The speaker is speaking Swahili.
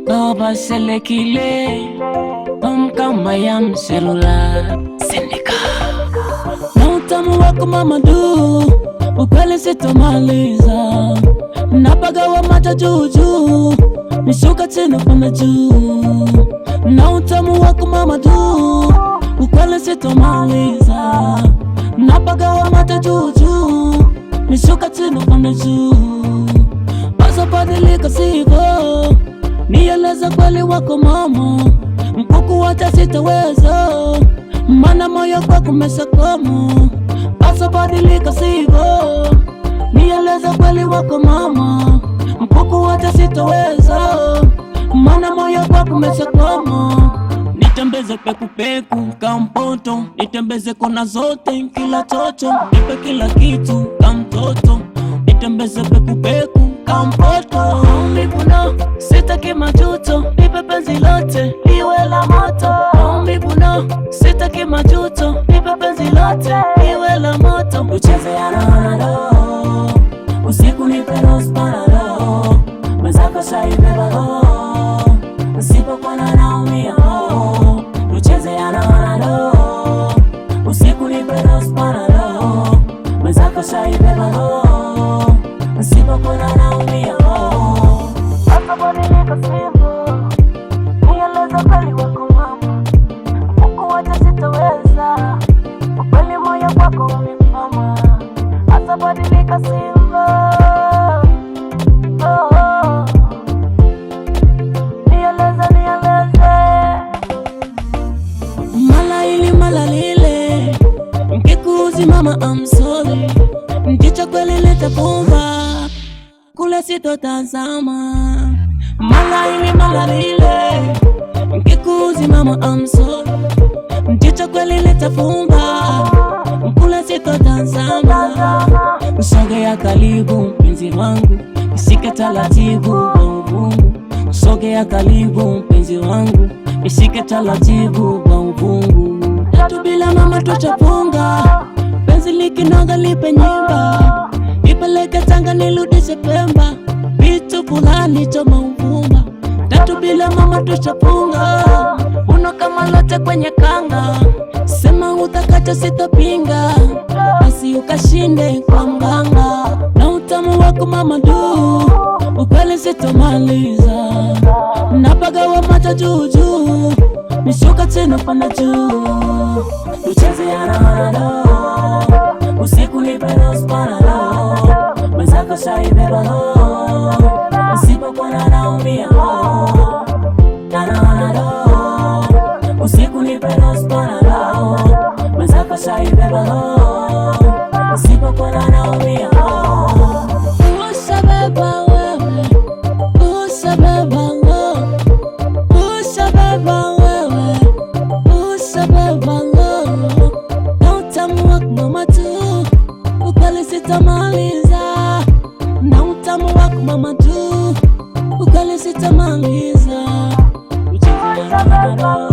Baba selekile kama ya mselula Sindika na utamu wako mamadu, ukweli sitomaliza. Napagawa mata juju, nishuka chini pana juu. Na utamu wako mamadu, ukweli sitomaliza. Napagawa mata juju, nishuka chini pana juu. Basa badilika sivyo, nieleza kweli wako mama. Mkuku wacha sitaweza, mana moyo kwako umesakomo. Basa badilika sivyo, nieleza kweli wako mama. Mkuku wacha sitaweza, mana moyo kwako umesakomo. Nitembeze peku peku kampoto, nitembeze kona zote kila chocho. Nipe kila kitu kamtoto, nitembeze peku peku kampoto. Mbibuno sitaki majuto, nipe penzi lote liwe la moto. Mbibuno sitaki majuto, nipe penzi lote liwe la moto. Ucheze ya nado, usiku nipe rose panado. Mwenzako shaibeba ho, usipokuwa na naumia ho. Ucheze ya nado, usiku nipe rose panado. Mwenzako shaibeba ho, usipokuwa na naumia ho. Basa badilika sivyo, nieleza kweli wako mama. Mkuku wacha sitaweza, ukweli moyo kwako umepama. Basa badilika sivyo, nieleze. Mala lile, mkikuzi mama I'm sorry. Mkicha kweli leta pumba, kule sitotazama. Mala lile, mkikuzi mama I'm sorry. Mkicha kweli leta pumba, kule sitotazama. Sogea karibu mpenzi wangu, nishike taratibu kwa uvungu. Sogea karibu mpenzi wangu, nishike taratibu kwa uvungu. Tatu bila mama tuchapunga, penzi likinoga lipe nyimba. Ipeleke Tanga nirudishe Pemba, vitu fulani choma uvumba. Tatu bila mama tuchapunga, uno kama lote kwenye kanga. Sema utakacho sitopinga, basi ukashinde kwa mganga. Na utamu wako mamadu, ukweli sitomaliza. Napagawa mata juju, nishuka chini pana juu. Ucheze ya nado, usiku nipe rose panado. Mwenzako shaibeba ho, usipokuwa na naumia ho. Nado, usiku nipe rose panado. Mwenzako shaibeba ho, usipokuwa na naumia ho. Ushabeba wewe, ushabeba wewe, ushabeba wewe, ushabeba wewe. Na utamu wako mama tu, ukweli sitamaliza. Na utamu wako mama tu, ukweli sitamaliza. Ucheze ya nado.